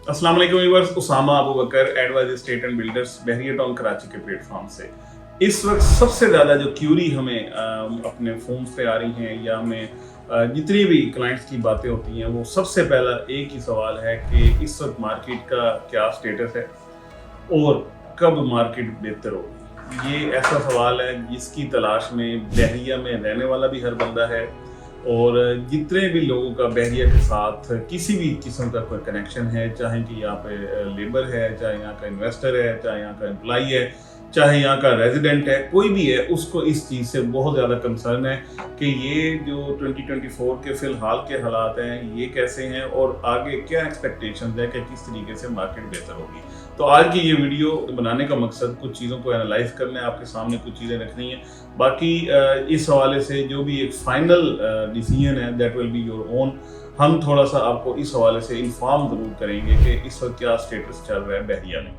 अस्सलाम वालेकुम viewers, Usama Abu Bakar advise estate and builders Bahria town Karachi के प्लेटफॉर्म से इस वक्त सबसे ज़्यादा जो क्यूरी हमें अपने फ़ोन पे आ रही हैं या हमें जितनी भी क्लाइंट्स की बातें होती हैं वो सबसे पहला एक ही सवाल है कि इस वक्त मार्केट का क्या स्टेटस है और कब मार्केट बेहतर होगी। ये ऐसा सवाल है जिसकी तलाश में बहरिया में रहने वाला भी हर बंदा है और जितने भी लोगों का बहरिया के साथ किसी भी किस्म का कोई कनेक्शन है, चाहे कि यहाँ पे लेबर है, चाहे यहाँ का इन्वेस्टर है, चाहे यहाँ का एम्प्लॉई है, चाहे यहाँ का रेजिडेंट है, कोई भी है, उसको इस चीज़ से बहुत ज़्यादा कंसर्न है कि ये जो 2024 के फ़िलहाल के हालात हैं ये कैसे हैं और आगे क्या एक्सपेक्टेशंस है कि किस तरीके से मार्केट बेहतर होगी। तो आज की ये वीडियो बनाने का मकसद कुछ चीज़ों को एनालाइज करना है, आपके सामने कुछ चीज़ें रखनी है। बाकी इस हवाले से जो भी एक फाइनल डिसीजन है that will be your own. हम थोड़ा सा आपको इस हवाले से इन्फॉर्म ज़रूर करेंगे कि इस वक्त क्या स्टेटस चल रहा है बहरिया में।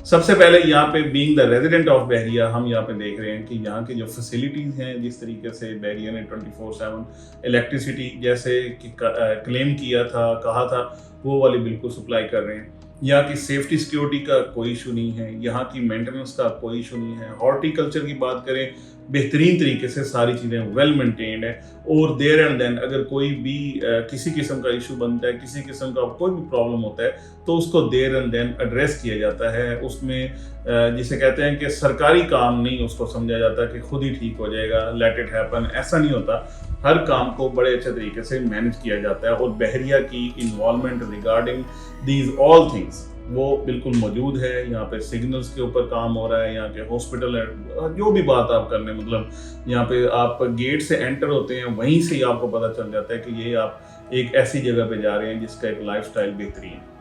सबसे पहले यहाँ पे बीइंग द रेजिडेंट ऑफ बहरिया हम यहाँ पे देख रहे हैं कि यहाँ की जो फैसिलिटीज़ हैं, जिस तरीके से बहरिया ने 24/7 इलेक्ट्रिसिटी जैसे कि क्लेम किया था, कहा था, वो वाली बिल्कुल सप्लाई कर रहे हैं। यहाँ की सेफ्टी सिक्योरिटी का कोई इशू नहीं है, यहाँ की मेंटेनेंस का कोई इशू नहीं है। हॉर्टिकल्चर की बात करें, बेहतरीन तरीके से सारी चीज़ें वेल मेंटेन्ड है और देयर एंड देन अगर कोई भी किसी किस्म का इशू बनता है, किसी किस्म का कोई भी प्रॉब्लम होता है तो उसको देयर एंड देन एड्रेस किया जाता है। उसमें जिसे कहते हैं कि सरकारी काम नहीं उसको समझा जाता कि खुद ही ठीक हो जाएगा, लेट इट हैपन, ऐसा नहीं होता। हर काम को बड़े अच्छे तरीके से मैनेज किया जाता है और बहरिया की involvement regarding these all things वो बिल्कुल मौजूद है। यहाँ पे सिग्नल्स के ऊपर काम हो रहा है, यहाँ के हॉस्पिटल है, जो भी बात आप करने मतलब यहाँ पे आप गेट से एंटर होते हैं वहीं से ही आपको पता चल जाता है कि ये आप एक ऐसी जगह पे जा रहे हैं जिसका एक लाइफस्टाइल बेहतरीन है।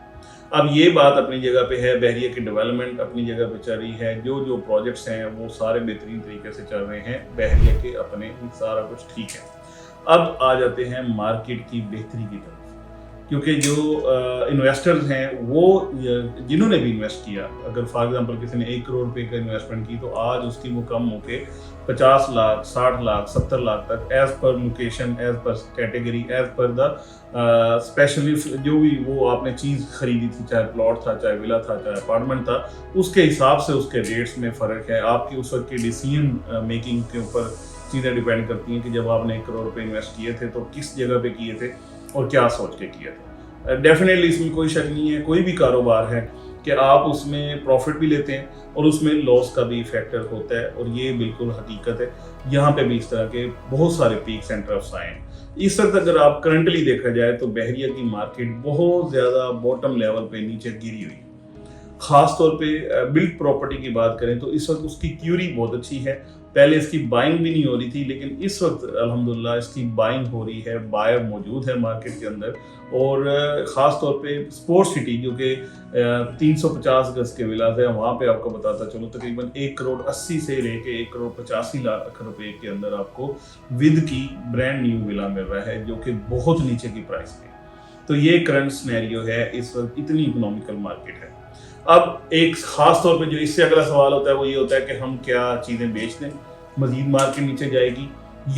अब ये बात अपनी जगह पे है, बहरिया की डेवलपमेंट अपनी जगह पे चल रही है, जो जो प्रोजेक्ट्स हैं वो सारे बेहतरीन तरीके से चल रहे हैं, बहरिया के अपने सारा कुछ ठीक है। अब आ जाते हैं मार्केट की बेहतरी की तरफ, क्योंकि जो इन्वेस्टर्स हैं वो जिन्होंने भी इन्वेस्ट किया, अगर फॉर एग्जांपल किसी ने 1 करोड़ रुपए का इन्वेस्टमेंट की तो आज उसकी वो कम होके 50 लाख, 60 लाख, 70 लाख तक as per location, as per category, as per the specially जो भी वो आपने चीज़ खरीदी थी, चाहे प्लॉट था, चाहे विला था, चाहे अपार्टमेंट था, उसके हिसाब से उसके रेट्स में फ़र्क है। आपकी उस वक्त की डिसीजन मेकिंग के ऊपर चीज़ें डिपेंड करती हैं कि जब आपने 1 करोड़ रुपए इन्वेस्ट किए थे तो किस जगह पे किए थे और क्या सोच के किया था। डेफिनेटली इसमें कोई शक नहीं है, कोई भी कारोबार है कि आप उसमें प्रॉफिट भी लेते हैं और उसमें लॉस का भी फैक्टर होता है और ये बिल्कुल हकीकत है। यहाँ पे भी इस तरह के बहुत सारे पीक्स एंड ट्रफ्स आए हैं। इस वक्त अगर आप करंटली देखा जाए तो बहरिया की मार्केट बहुत ज़्यादा बॉटम लेवल पे नीचे गिरी हुई है। ख़ास तौर पे बिल्ड प्रॉपर्टी की बात करें तो इस वक्त उसकी क्यूरी बहुत अच्छी है। पहले इसकी बाइंग भी नहीं हो रही थी, लेकिन इस वक्त अल्हम्दुलिल्लाह इसकी बाइंग हो रही है, बायर मौजूद है मार्केट के अंदर। और ख़ास तौर पे स्पोर्ट्स सिटी जो कि 350 गज के विलास है, वहाँ पे आपको बताता चलो तकरीबन 1 करोड़ 80 से लेके 1 करोड़ 85 लाख रुपए के अंदर आपको विद की ब्रांड न्यू विला मिल रहा है, जो कि बहुत नीचे की प्राइस पे। तो ये करंट सिनेरियो है, इस वक्त इतनी इकोनॉमिकल मार्केट है। अब एक खास तौर पे जो इससे अगला सवाल होता है वो ये होता है कि हम क्या चीज़ें बेच दें, मजीद मार्केट नीचे जाएगी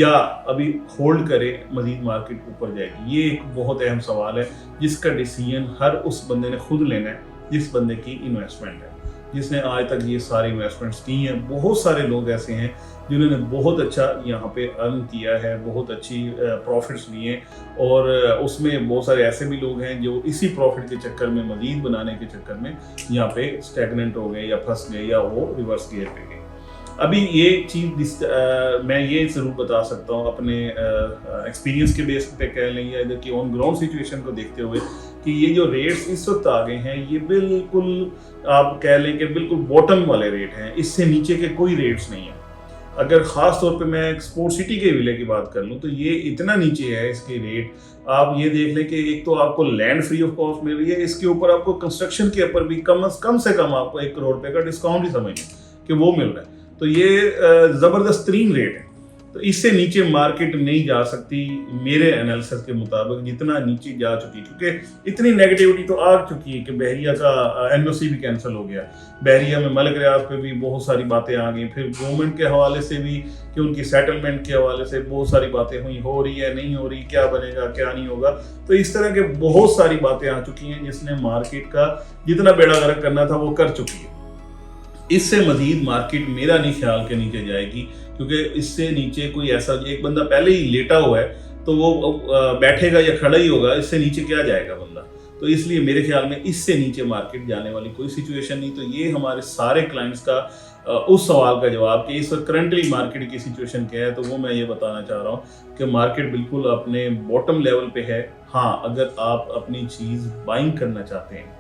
या अभी होल्ड करें, मजीद मार्केट ऊपर जाएगी। ये एक बहुत अहम सवाल है जिसका डिसीजन हर उस बंदे ने खुद लेना है जिस बंदे की इन्वेस्टमेंट है, जिसने आज तक ये सारे इन्वेस्टमेंट्स की हैं। बहुत सारे लोग ऐसे हैं जिन्होंने बहुत अच्छा यहाँ पे अर्न किया है, बहुत अच्छी प्रॉफिट्स लिए और उसमें बहुत सारे ऐसे भी लोग हैं जो इसी प्रॉफिट के चक्कर में, मजीद बनाने के चक्कर में यहाँ पे स्टैग्नेंट हो गए या फंस गए या वो रिवर्स गियर पे गए। अभी ये चीज़ मैं ये ज़रूर बता सकता हूँ अपने एक्सपीरियंस के बेस पे कह लें या इधर की ऑन ग्राउंड सिचुएशन को देखते हुए कि ये जो रेट्स इस वक्त आ गए हैं ये बिल्कुल आप कह लें कि बिल्कुल बॉटम वाले रेट हैं, इससे नीचे के कोई रेट्स नहीं है। अगर ख़ास तौर पे मैं स्पोर्ट्स सिटी के विले की बात कर लूँ तो ये इतना नीचे है इसके रेट। आप ये देख लें कि एक तो आपको लैंड फ्री ऑफ कॉस्ट मिल रही है, इसके ऊपर आपको कंस्ट्रक्शन के ऊपर भी कम से कम आपको 1 करोड़ रुपए का डिस्काउंट ही समझ कि वो मिल रहा है। तो ये ज़बरदस्त तरीन रेट है। तो इससे नीचे मार्केट नहीं जा सकती मेरे एनालिसिस के मुताबिक, जितना नीचे जा चुकी, क्योंकि इतनी नेगेटिविटी तो आ चुकी है कि बहरिया का एनओसी भी कैंसिल हो गया, बहरिया में मलिक रियाज पे भी बहुत सारी बातें आ गई, फिर गवर्नमेंट के हवाले से भी कि उनकी सेटलमेंट के हवाले से बहुत सारी बातें हुई, हो रही है नहीं हो रही, क्या बनेगा क्या नहीं होगा। तो इस तरह के बहुत सारी बातें आ चुकी हैं जिसने मार्केट का जितना बेड़ा गर्क करना था वो कर चुकी है। इससे मजीद मार्केट मेरा नहीं ख्याल के नीचे जाएगी, क्योंकि इससे नीचे कोई ऐसा, एक बंदा पहले ही लेटा हुआ है तो वो बैठेगा या खड़ा ही होगा, इससे नीचे क्या जाएगा बंदा। तो इसलिए मेरे ख्याल में इससे नीचे मार्केट जाने वाली कोई सिचुएशन नहीं। तो ये हमारे सारे क्लाइंट्स का उस सवाल का जवाब कि इस वक्त करंटली मार्केट की सिचुएशन क्या है, तो वो मैं ये बताना चाह रहा हूँ कि मार्केट बिल्कुल अपने बॉटम लेवल पे है। हाँ, अगर आप अपनी चीज़ बाइंग करना चाहते हैं,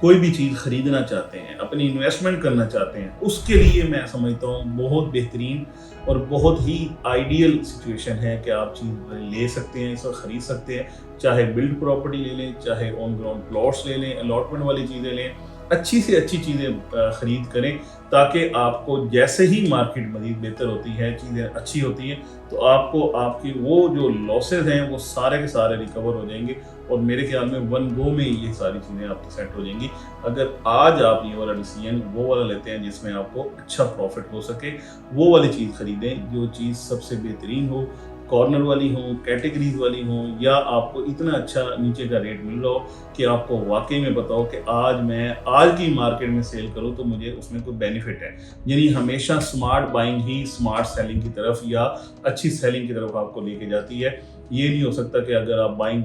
कोई भी चीज़ खरीदना चाहते हैं, अपनी इन्वेस्टमेंट करना चाहते हैं, उसके लिए मैं समझता हूँ बहुत बेहतरीन और बहुत ही आइडियल सिचुएशन है कि आप चीज़ ले सकते हैं, इसको ख़रीद सकते हैं। चाहे बिल्ड प्रॉपर्टी ले लें, चाहे ऑन ग्राउंड प्लॉट्स ले लें, अलॉटमेंट वाली चीज़ें लें, अच्छी से अच्छी चीज़ें ख़रीद करें, ताकि आपको जैसे ही मार्केट मज़ीद बेहतर होती है, चीज़ें अच्छी होती हैं, तो आपको आपकी वो जो लॉसेज हैं वो सारे के सारे रिकवर हो जाएंगे। और मेरे ख्याल में वन गो में ये सारी चीज़ें आपकी सेट हो जाएंगी अगर आज आप ये वाला डिसीजन वो वाला लेते हैं जिसमें आपको अच्छा प्रॉफिट हो सके। वो वाली चीज़ खरीदें जो चीज़ सबसे बेहतरीन हो, कॉर्नर वाली हो, कैटेगरीज वाली हो, या आपको इतना अच्छा नीचे का रेट मिल रहा हो कि आपको वाकई में बताओ कि आज मैं आज की मार्केट में सेल करूं तो मुझे उसमें कोई बेनिफिट है। यानी हमेशा स्मार्ट बाइंग ही स्मार्ट सेलिंग की तरफ या अच्छी सेलिंग की तरफ आपको लेके जाती है। ये नहीं हो सकता कि अगर आप बाइंग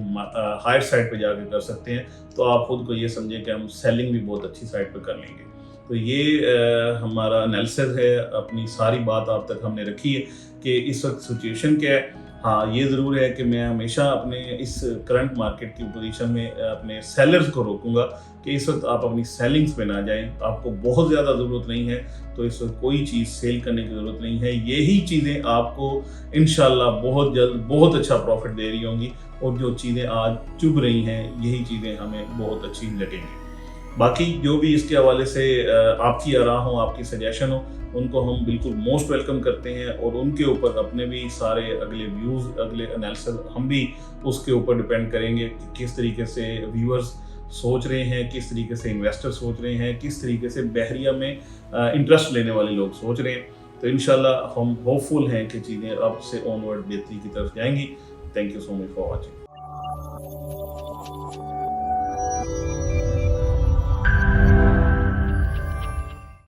हायर साइड पे जाके कर सकते हैं तो आप खुद को ये समझें कि हम सेलिंग भी बहुत अच्छी साइड पे कर लेंगे। तो ये हमारा एनालिसिस है, अपनी सारी बात आप तक हमने रखी है कि इस वक्त सिचुएशन क्या है। हाँ, ये ज़रूर है कि मैं हमेशा अपने इस करंट मार्केट की पोजीशन में अपने सेलर्स को रोकूंगा कि इस वक्त आप अपनी सेलिंग्स पे ना जाएं। आपको बहुत ज़्यादा ज़रूरत नहीं है तो इस वक्त कोई चीज़ सेल करने की ज़रूरत नहीं है। यही चीज़ें आपको इंशाल्लाह बहुत जल्द बहुत अच्छा प्रॉफिट दे रही होंगी, और जो चीज़ें आज चुभ रही हैं यही चीज़ें हमें बहुत अच्छी लगेंगी। बाकी जो भी इसके हवाले से आपकी आराह हो, आपकी सजेशन हो, उनको हम बिल्कुल मोस्ट वेलकम करते हैं, और उनके ऊपर अपने भी सारे अगले व्यूज़, अगले एनालिसिस हम भी उसके ऊपर डिपेंड करेंगे कि किस तरीके से व्यूअर्स सोच रहे हैं, किस तरीके से इन्वेस्टर सोच रहे हैं, किस तरीके से बहरिया में इंटरेस्ट लेने वाले लोग सोच रहे हैं। तो इंशाल्लाह हम होपफुल हैं कि चीज़ें अब से ऑनवर्ड बेहतरी की तरफ जाएंगी। Thank you so much for watching.